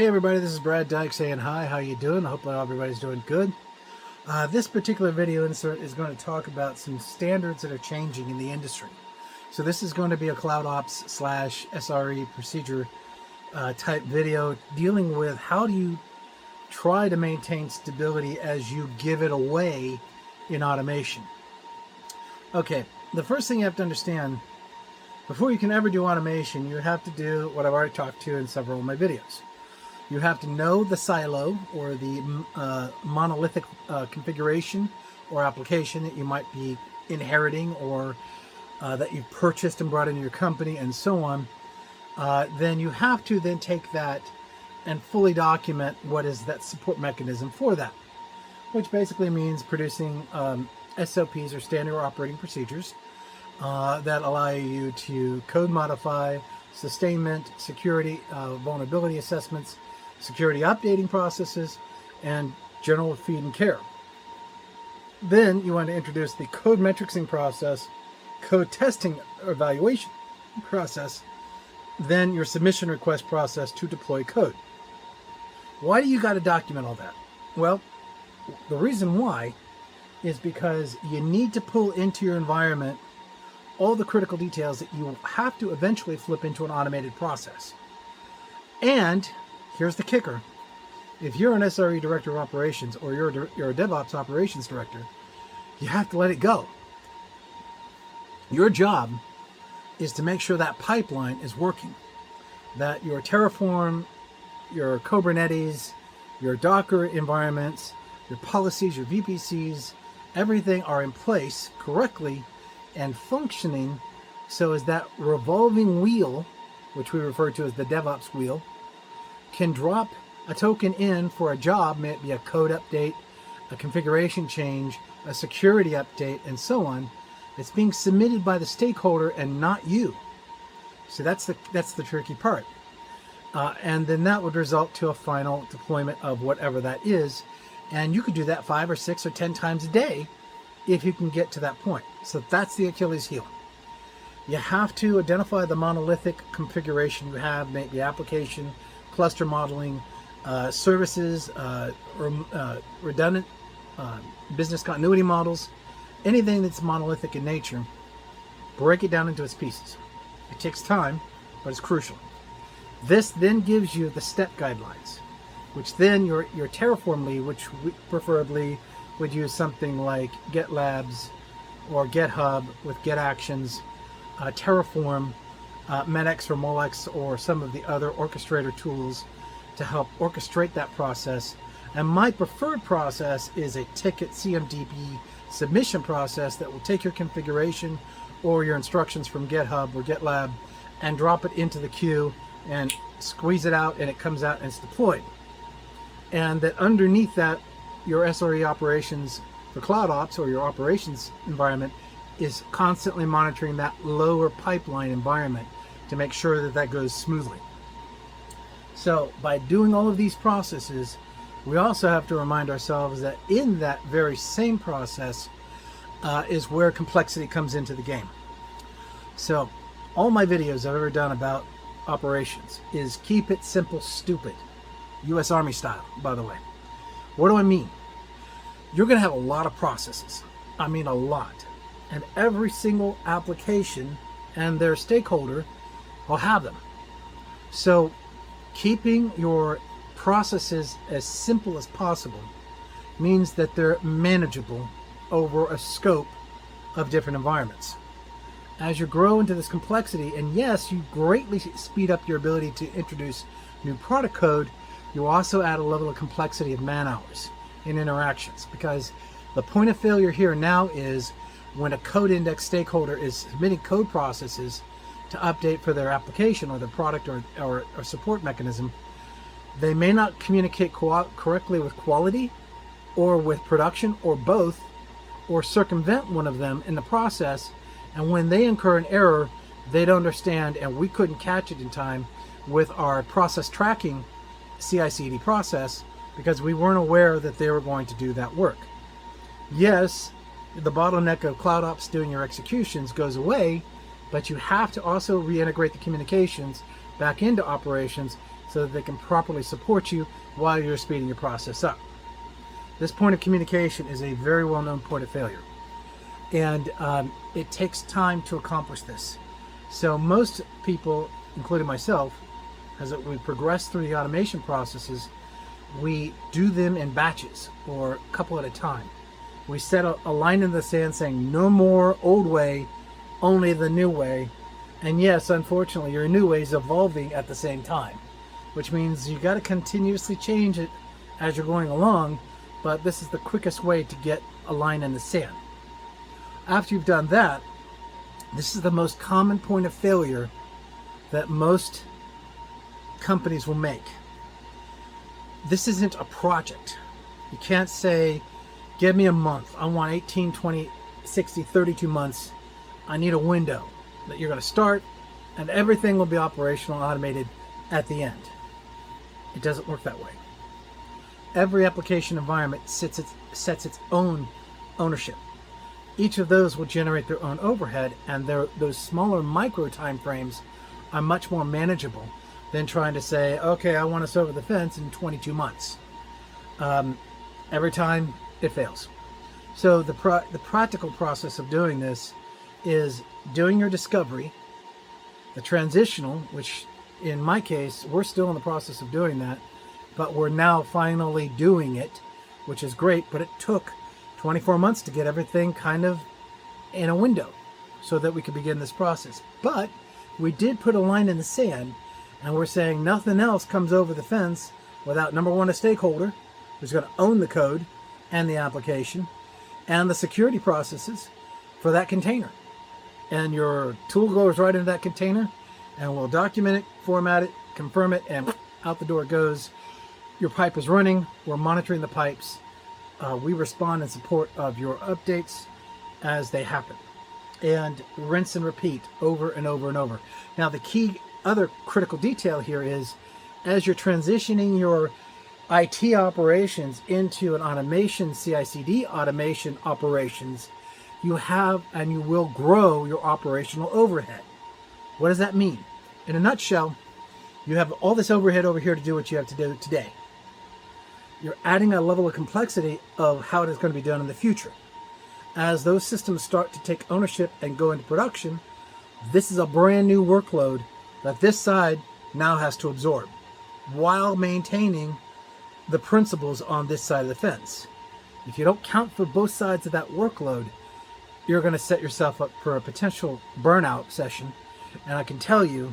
Hey everybody, this is Brad Dyke saying hi. How you doing? I hope everybody's doing good. This particular video insert is going to talk about some standards that are changing in the industry. So this is going to be a CloudOps / SRE procedure type video dealing with how do you try to maintain stability as you give it away in automation. Okay, the first thing you have to understand, before you can ever do automation, you have to do what I've already talked to in several of my videos. You have to know the silo or the monolithic configuration or application that you might be inheriting or that you've purchased and brought into your company and so on. Then you have to then take that and fully document what is that support mechanism for that, which basically means producing SOPs or standard operating procedures that allow you to code modify, sustainment, security, vulnerability assessments, security updating processes, and general feed and care. Then you want to introduce the code metricing process, code testing evaluation process, then your submission request process to deploy code. Why do you got to document all that? Well, the reason why is because you need to pull into your environment all the critical details that you have to eventually flip into an automated process. And here's the kicker. If you're an SRE director of operations or you're a DevOps operations director, you have to let it go. Your job is to make sure that pipeline is working, that your Terraform, your Kubernetes, your Docker environments, your policies, your VPCs, everything are in place correctly and functioning so as that revolving wheel, which we refer to as the DevOps wheel, can drop a token in for a job, may it be a code update, a configuration change, a security update, and so on. It's being submitted by the stakeholder and not you. So that's the tricky part. And then that would result to a final deployment of whatever that is. And you could do that 5 or 6 or 10 times a day if you can get to that point. So that's the Achilles heel. You have to identify the monolithic configuration you have, maybe application, cluster modeling, services, redundant business continuity models, anything that's monolithic in nature. Break it down into its pieces. It takes time, but it's crucial. This then gives you the step guidelines, which then your Terraform lead, which we preferably would use something like GitLabs or GitHub with GitActions, Terraform, Medx or Molex, or some of the other orchestrator tools to help orchestrate that process. And my preferred process is a ticket CMDB submission process that will take your configuration or your instructions from GitHub or GitLab and drop it into the queue and squeeze it out, and it comes out and it's deployed. And that underneath that, your SRE operations for CloudOps or your operations environment is constantly monitoring that lower pipeline environment to make sure that that goes smoothly. So by doing all of these processes, we also have to remind ourselves that in that very same process is where complexity comes into the game. So all my videos I've ever done about operations is keep it simple, stupid. US Army style, by the way. What do I mean? You're going to have a lot of processes. I mean a lot. And every single application and their stakeholder will have them. So keeping your processes as simple as possible means that they're manageable over a scope of different environments. As you grow into this complexity, and yes, you greatly speed up your ability to introduce new product code, you also add a level of complexity of man hours in interactions, because the point of failure here now is when a code index stakeholder is submitting code processes to update for their application or their product or support mechanism, they may not communicate correctly with quality or with production or both, or circumvent one of them in the process. And when they incur an error, they don't understand, and we couldn't catch it in time with our process tracking CI/CD process because we weren't aware that they were going to do that work. Yes, the bottleneck of CloudOps doing your executions goes away, but you have to also reintegrate the communications back into operations so that they can properly support you while you're speeding your process up. This point of communication is a very well-known point of failure, and it takes time to accomplish this. So most people, including myself, as we progress through the automation processes, we do them in batches or a couple at a time. We set a line in the sand saying no more old way, only the new way. And yes, unfortunately, your new way is evolving at the same time, which means you got to continuously change it as you're going along, but this is the quickest way to get a line in the sand. After you've done that, this is the most common point of failure that most companies will make. This isn't a project. You can't say, give me a month. I want 18, 20, 60, 32 months. I need a window that you're going to start, and everything will be operational, automated at the end. It doesn't work that way. Every application environment sets its own ownership. Each of those will generate their own overhead, and those smaller micro time frames are much more manageable than trying to say, okay, I want us over the fence in 22 months. Every time it fails. So the practical process of doing this is doing your discovery, the transitional, which in my case, we're still in the process of doing that, but we're now finally doing it, which is great, but it took 24 months to get everything kind of in a window so that we could begin this process. But we did put a line in the sand, and we're saying nothing else comes over the fence without, number one, a stakeholder who's going to own the code and the application and the security processes for that container. And your tool goes right into that container, and we'll document it, format it, confirm it, and out the door it goes. Your pipe is running. We're monitoring the pipes. We respond in support of your updates as they happen. And rinse and repeat over and over and over. Now, the key other critical detail here is, as you're transitioning your IT operations into an automation, CI/CD automation operations, you have and you will grow your operational overhead. What does that mean? In a nutshell, you have all this overhead over here to do what you have to do today. You're adding a level of complexity of how it is going to be done in the future. As those systems start to take ownership and go into production, this is a brand new workload that this side now has to absorb while maintaining the principles on this side of the fence. If you don't count for both sides of that workload, you're going to set yourself up for a potential burnout session. And I can tell you,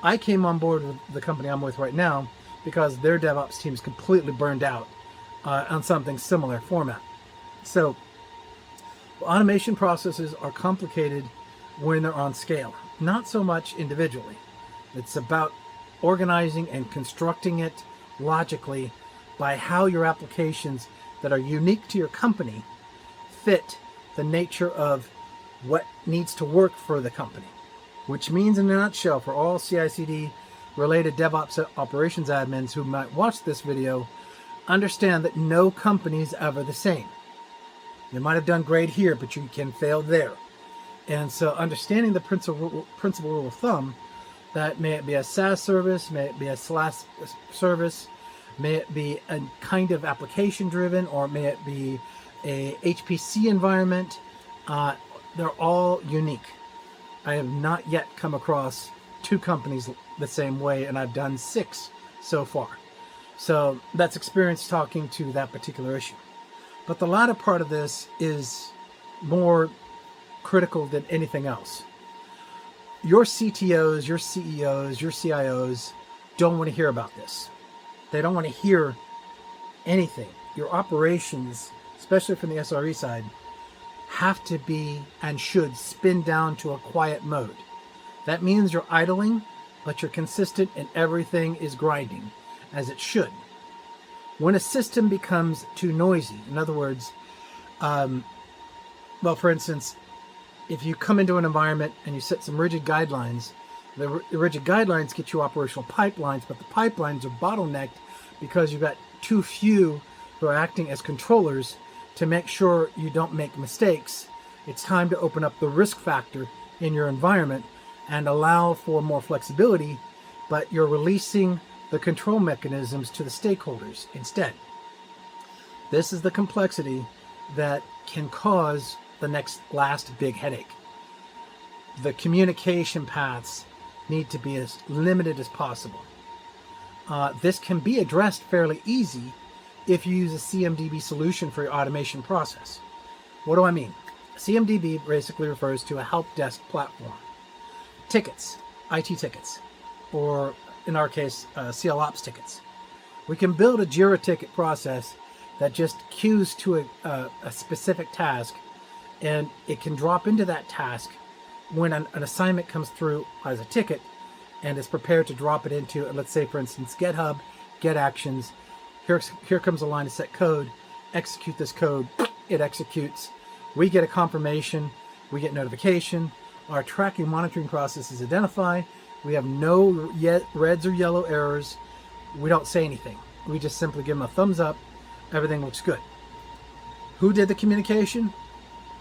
I came on board with the company I'm with right now because their DevOps team is completely burned out on something similar format. So automation processes are complicated when they're on scale, not so much individually. It's about organizing and constructing it logically by how your applications that are unique to your company fit the nature of what needs to work for the company. Which means, in a nutshell, for all CI/CD related DevOps operations admins who might watch this video, understand that no company is ever the same. You might have done great here, but you can fail there. And so understanding the principal rule of thumb, that may it be a SaaS service, may it be a SLAS service, may it be a kind of application driven, or may it be a HPC environment, they're all unique. I have not yet come across two companies the same way, and I've done 6 so far. So that's experience talking to that particular issue. But the latter part of this is more critical than anything else. Your CTOs, your CEOs, your CIOs don't want to hear about this. They don't want to hear anything. Your operations, especially from the SRE side, have to be and should spin down to a quiet mode. That means you're idling, but you're consistent and everything is grinding, as it should. When a system becomes too noisy, in other words, for instance, if you come into an environment and you set some rigid guidelines, the rigid guidelines get you operational pipelines, but the pipelines are bottlenecked because you've got too few who are acting as controllers to make sure you don't make mistakes. It's time to open up the risk factor in your environment and allow for more flexibility, but you're releasing the control mechanisms to the stakeholders instead. This is the complexity that can cause the last big headache. The communication paths need to be as limited as possible. This can be addressed fairly easy if you use a CMDB solution for your automation process. What do I mean? CMDB basically refers to a help desk platform. Tickets, IT tickets, or in our case, CLOps tickets. We can build a JIRA ticket process that just queues to a specific task, and it can drop into that task when an assignment comes through as a ticket and is prepared to drop it into, let's say, for instance, GitHub, get actions. Here comes a line to set code, execute this code, it executes. We get a confirmation, we get notification, our tracking monitoring process is identified, we have no reds or yellow errors, we don't say anything. We just simply give them a thumbs up, everything looks good. Who did the communication?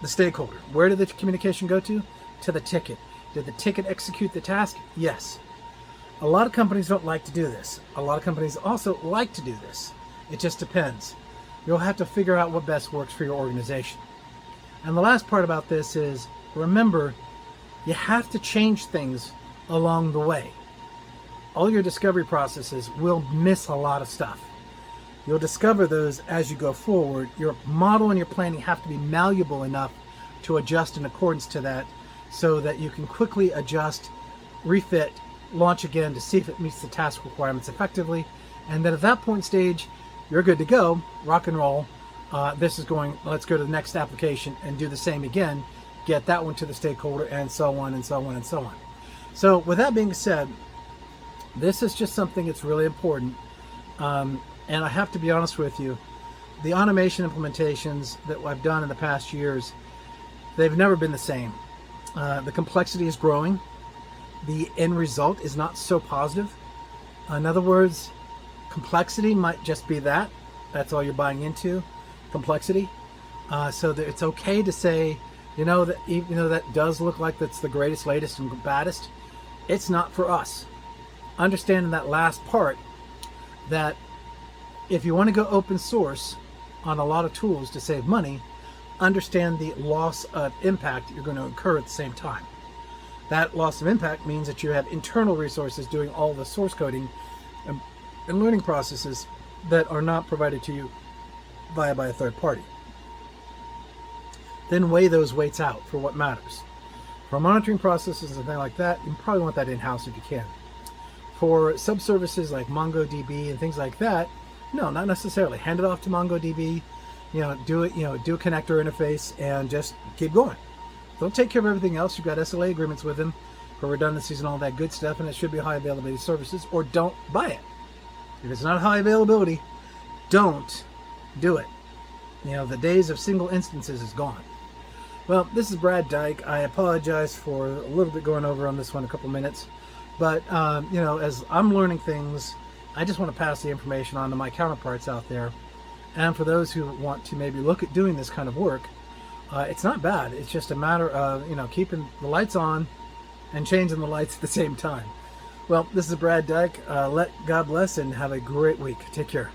The stakeholder. Where did the communication go to? To the ticket. Did the ticket execute the task? Yes. A lot of companies don't like to do this. A lot of companies also like to do this. It just depends. You'll have to figure out what best works for your organization. And the last part about this is, remember, you have to change things along the way. All your discovery processes will miss a lot of stuff. You'll discover those as you go forward. Your model and your planning have to be malleable enough to adjust in accordance to that, so that you can quickly adjust, refit, launch again to see if it meets the task requirements effectively. And then at that point stage, you're good to go, rock and roll. Let's go to the next application and do the same again, get that one to the stakeholder, and so on and so on and so on. So with that being said, this is just something that's really important. And I have to be honest with you, the automation implementations that I've done in the past years, they've never been the same. The complexity is growing. The end result is not so positive. In other words, complexity might just be that. That's all you're buying into, complexity. So that it's okay to say, that does look like that's the greatest, latest, and baddest. It's not for us. Understanding that last part, that if you want to go open source on a lot of tools to save money, understand the loss of impact you're going to incur at the same time. That loss of impact means that you have internal resources doing all the source coding and learning processes that are not provided to you by a third party. Then weigh those weights out for what matters. For monitoring processes and things like that, you probably want that in-house if you can. For subservices like MongoDB and things like that, no, not necessarily. Hand it off to MongoDB, do a connector interface and just keep going. They'll take care of everything else. You've got SLA agreements with them for redundancies and all that good stuff, and it should be high availability services, or don't buy it. If it's not high availability, don't do it. The days of single instances is gone. Well, this is Brad Dyke. I apologize for a little bit going over on this one, a couple minutes. But, as I'm learning things, I just want to pass the information on to my counterparts out there. And for those who want to maybe look at doing this kind of work, it's not bad. It's just a matter of, keeping the lights on and changing the lights at the same time. Well, this is Brad Dyke. Let God bless and have a great week. Take care.